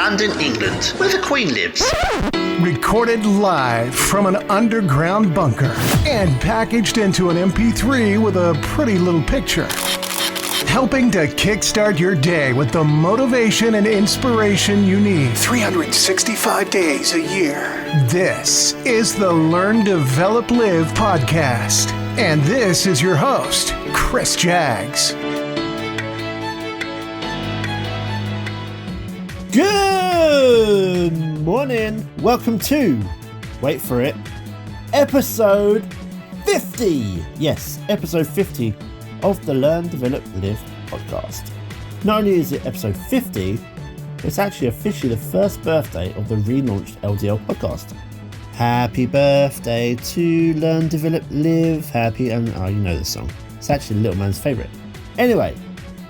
London, England, where the Queen lives. Recorded live from an underground bunker and packaged into an MP3 with a pretty little picture. Helping to kickstart your day with the motivation and inspiration you need 365 days a year. This is the Learn, Develop, Live podcast. And this is your host, Chris Jaggs. Good morning. Welcome to, wait for it, episode 50. Yes, episode 50 of the Learn, Develop, Live podcast. Not only is it episode 50, it's actually officially the first birthday of the relaunched LDL podcast. Happy birthday to Learn, Develop, Live. Happy, and oh, you know the song. It's actually Little Man's favourite. Anyway,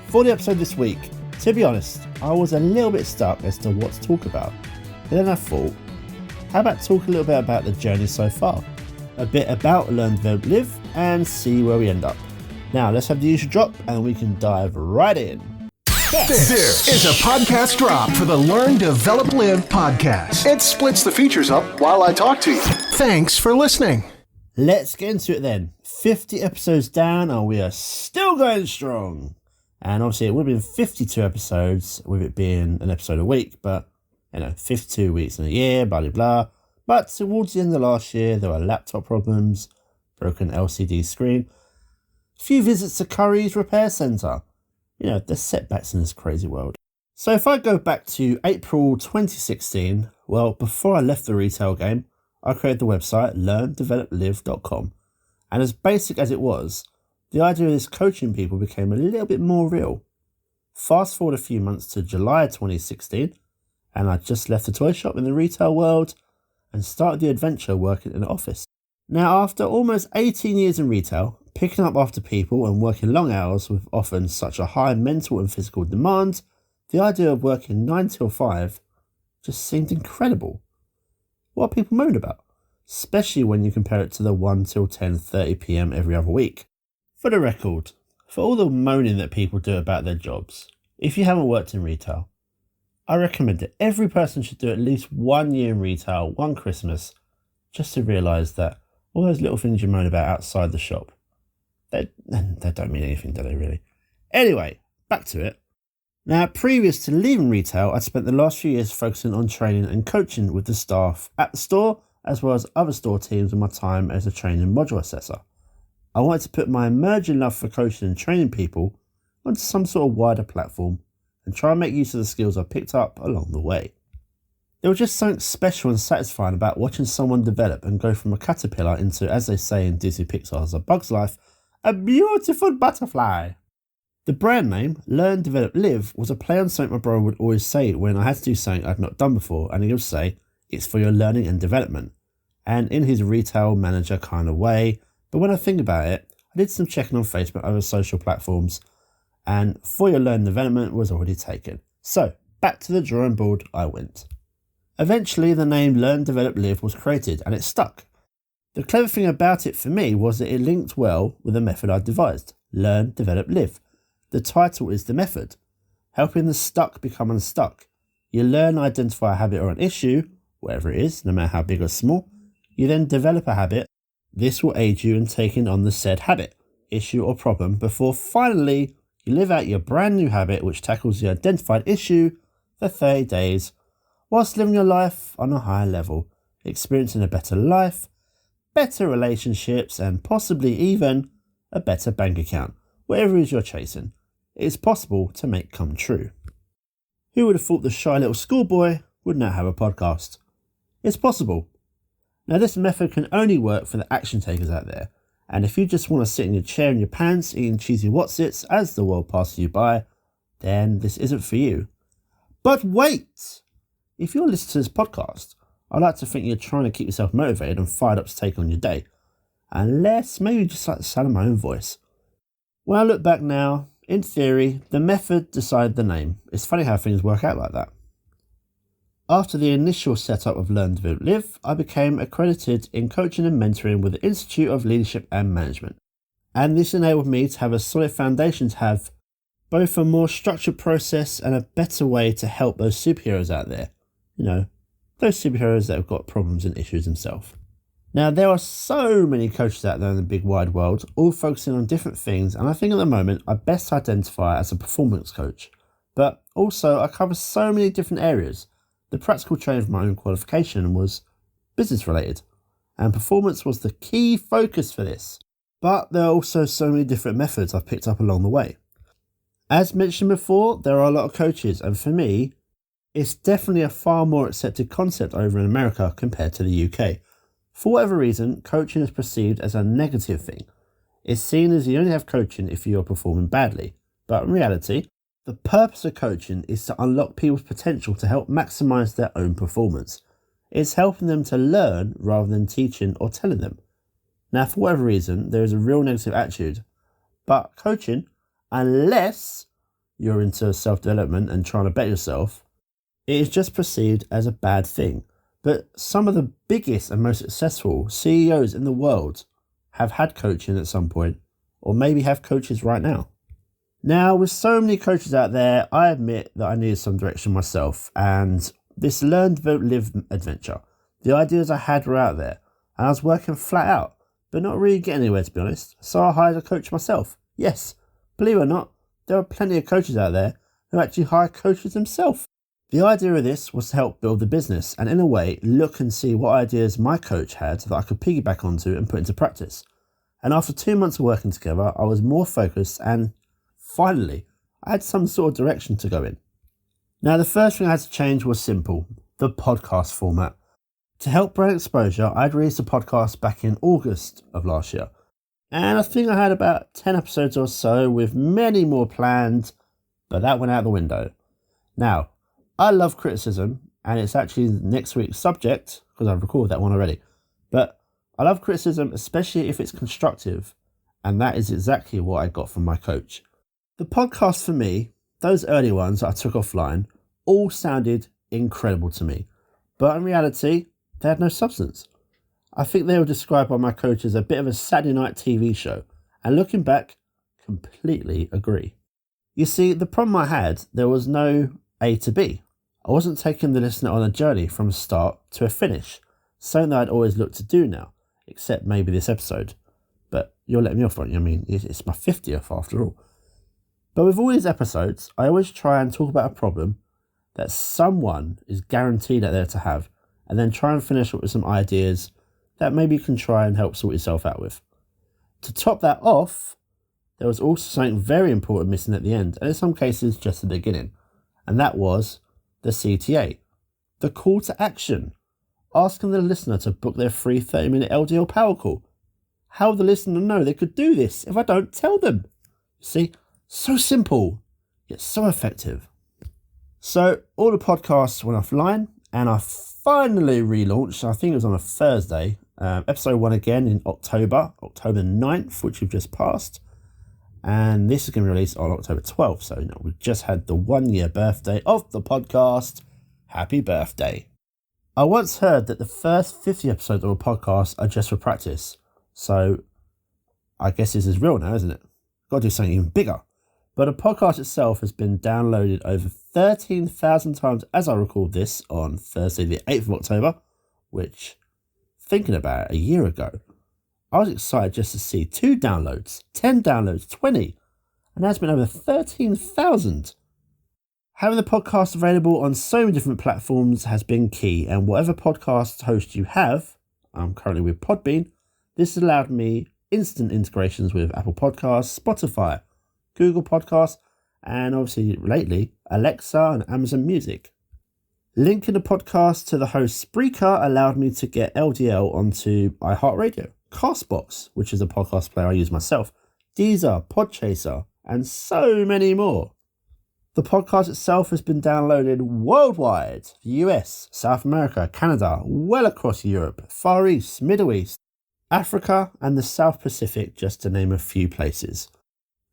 for the episode this week, to be honest, I was a little bit stuck as to what to talk about. And then I thought, how about talk a little bit about the journey so far? A bit about Learn, Develop, Live, and see where we end up. Now, let's have the usual drop and we can dive right in. This is a podcast drop for the Learn, Develop, Live podcast. It splits the features up while I talk to you. Thanks for listening. Let's get into it then. 50 episodes down and we are still going strong. And obviously it would have been 52 episodes with it being an episode a week, but 52 weeks in a year, blah, blah, blah. But towards the end of last year, there were laptop problems, broken LCD screen, a few visits to Curry's repair centre. There's setbacks in this crazy world. So if I go back to April 2016, well, before I left the retail game, I created the website learndeveloplive.com. And as basic as it was, the idea of this coaching people became a little bit more real. Fast forward a few months to July 2016, and I just left the toy shop in the retail world and started the adventure working in an office. Now, after almost 18 years in retail, picking up after people and working long hours with often such a high mental and physical demand, the idea of working 9 till 5 just seemed incredible. What are people moaning about? Especially when you compare it to the 1 till 10:30 p.m. every other week. For the record, for all the moaning that people do about their jobs, if you haven't worked in retail, I recommend that every person should do at least 1 year in retail, one Christmas, just to realise that all those little things you moan about outside the shop, they don't mean anything, do they really? Anyway, back to it. Now, previous to leaving retail, I spent the last few years focusing on training and coaching with the staff at the store, as well as other store teams in my time as a training module assessor. I wanted to put my emerging love for coaching and training people onto some sort of wider platform and try and make use of the skills I picked up along the way. There was just something special and satisfying about watching someone develop and go from a caterpillar into, as they say in Disney Pixar's A Bug's Life, a beautiful butterfly. The brand name, Learn, Develop, Live, was a play on something my brother would always say when I had to do something I'd not done before, and he would say, it's for your learning and development. And in his retail manager kind of way, but when I think about it, I did some checking on Facebook and other social platforms, and for your learning development was already taken. So, back to the drawing board I went. Eventually, the name Learn, Develop, Live was created, and it stuck. The clever thing about it for me was that it linked well with the method I devised, Learn, Develop, Live. The title is the method, helping the stuck become unstuck. You learn, identify a habit or an issue, whatever it is, no matter how big or small. You then develop a habit. This will aid you in taking on the said habit, issue or problem before finally you live out your brand new habit which tackles the identified issue for 30 days whilst living your life on a higher level, experiencing a better life, better relationships and possibly even a better bank account, whatever it is you're chasing. It is possible to make come true. Who would have thought the shy little schoolboy would now have a podcast? It's possible. Now this method can only work for the action takers out there, and if you just want to sit in your chair in your pants eating cheesy Wotsits as the world passes you by, then this isn't for you. But wait! If you're listening to this podcast, I'd like to think you're trying to keep yourself motivated and fired up to take on your day, unless maybe you just like the sound of my own voice. When I look back now, in theory, the method decided the name. It's funny how things work out like that. After the initial setup of Learn, Develop, Live, I became accredited in coaching and mentoring with the Institute of Leadership and Management. And this enabled me to have a solid foundation to have both a more structured process and a better way to help those superheroes out there. You know, those superheroes that have got problems and issues themselves. Now, there are so many coaches out there in the big wide world, all focusing on different things, and I think at the moment I best identify as a performance coach. But also, I cover so many different areas. The practical training of my own qualification was business related, and performance was the key focus for this. But there are also so many different methods I've picked up along the way. As mentioned before, there are a lot of coaches, and for me, it's definitely a far more accepted concept over in America compared to the UK. For whatever reason, coaching is perceived as a negative thing. It's seen as you only have coaching if you're performing badly. But in reality, the purpose of coaching is to unlock people's potential to help maximise their own performance. It's helping them to learn rather than teaching or telling them. Now, for whatever reason, there is a real negative attitude. But coaching, unless you're into self-development and trying to better yourself, it is just perceived as a bad thing. But some of the biggest and most successful CEOs in the world have had coaching at some point, or maybe have coaches right now. Now, with so many coaches out there, I admit that I needed some direction myself, and this learn, develop, live adventure, the ideas I had were out there, and I was working flat out, but not really getting anywhere, to be honest, so I hired a coach myself. Yes, believe it or not, there are plenty of coaches out there who actually hire coaches themselves. The idea of this was to help build the business and in a way look and see what ideas my coach had that I could piggyback onto and put into practice. And after 2 months of working together, I was more focused and finally I had some sort of direction to go in. Now, the first thing I had to change was simple, the podcast format. To help brand exposure, I'd released a podcast back in August of last year. And I think I had about 10 episodes or so with many more planned, but that went out the window. Now, I love criticism, and it's actually next week's subject, because I've recorded that one already. But I love criticism, especially if it's constructive, and that is exactly what I got from my coach. The podcast for me, those early ones that I took offline, all sounded incredible to me. But in reality, they had no substance. I think they were described by my coach as a bit of a Saturday night TV show, and looking back, completely agree. You see, the problem I had, there was no A to B. I wasn't taking the listener on a journey from a start to a finish, something that I'd always looked to do now, except maybe this episode. But you're letting me off, aren't you? I mean, it's my 50th after all. But with all these episodes, I always try and talk about a problem that someone is guaranteed out there to have, and then try and finish it with some ideas that maybe you can try and help sort yourself out with. To top that off, there was also something very important missing at the end, and in some cases just the beginning, and that was the CTA, the call to action, asking the listener to book their free 30-minute LDL power call. How will the listener know they could do this if I don't tell them? See, so simple, yet so effective. So all the podcasts went offline, and I finally relaunched. I think it was on a Thursday, episode 1 again in October 9th, which we've just passed. And this is going to be released on October 12th. So, we've just had the 1-year birthday of the podcast. Happy birthday. I once heard that the first 50 episodes of a podcast are just for practice. So, I guess this is real now, isn't it? Got to do something even bigger. But the podcast itself has been downloaded over 13,000 times as I record this on Thursday the 8th of October, which, thinking about it, a year ago, I was excited just to see 2 downloads, 10 downloads, 20, and that's been over 13,000. Having the podcast available on so many different platforms has been key, and whatever podcast host you have, I'm currently with Podbean, this has allowed me instant integrations with Apple Podcasts, Spotify, Google Podcasts, and obviously lately Alexa and Amazon Music. Linking the podcast to the host Spreaker allowed me to get LDL onto iHeartRadio, Castbox, which is a podcast player I use myself, Deezer, Podchaser, and so many more. The podcast itself has been downloaded worldwide, the US, South America, Canada, well across Europe, Far East, Middle East, Africa, and the South Pacific, just to name a few places.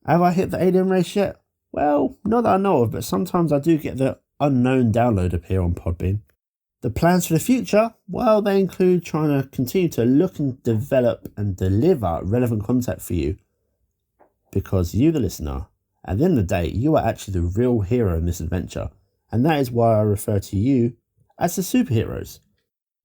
Have I hit the alien race yet? Well, not that I know of, but sometimes I do get the unknown download appear on Podbean. The plans for the future, well, they include trying to continue to look and develop and deliver relevant content for you, because you, the listener, At the end of the day, you are actually the real hero in this adventure, and that is why I refer to you as the superheroes.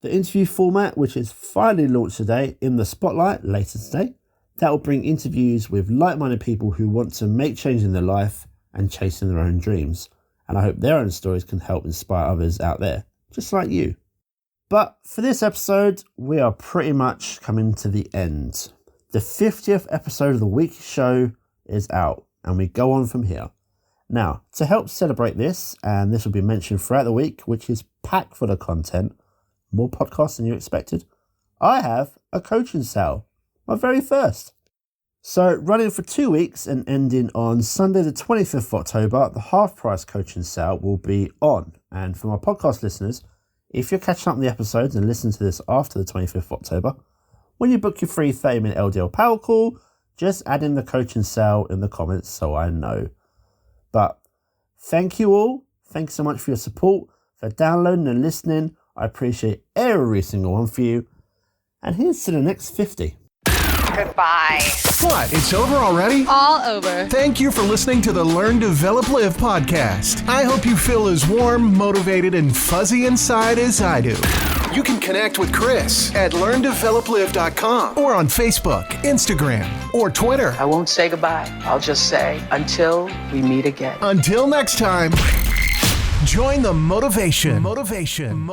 The interview format, which is finally launched today in the Spotlight later today, that will bring interviews with like-minded people who want to make change in their life and chasing their own dreams. And I hope their own stories can help inspire others out there, just like you. But for this episode, we are pretty much coming to the end. The 50th episode of the week show is out, and we go on from here. Now, to help celebrate this, and this will be mentioned throughout the week, which is packed full of content, more podcasts than you expected, I have a coaching sale, my very first. So, running for 2 weeks and ending on Sunday the 25th of October, the half-price coaching sale will be on. And for my podcast listeners, if you're catching up on the episodes and listening to this after the 25th of October, when you book your free 30-minute LDL Power Call, just add in the coaching sale in the comments so I know. But thank you all. Thanks so much for your support, for downloading and listening. I appreciate every single one for you. And here's to the next 50. Goodbye. What? It's over already? All over. Thank you for listening to the Learn, Develop, Live podcast. I hope you feel as warm, motivated, and fuzzy inside as I do. You can connect with Chris at LearnDevelopLive.com or on Facebook, Instagram, or Twitter. I won't say goodbye. I'll just say until we meet again. Until next time, join the motivation. Motivation.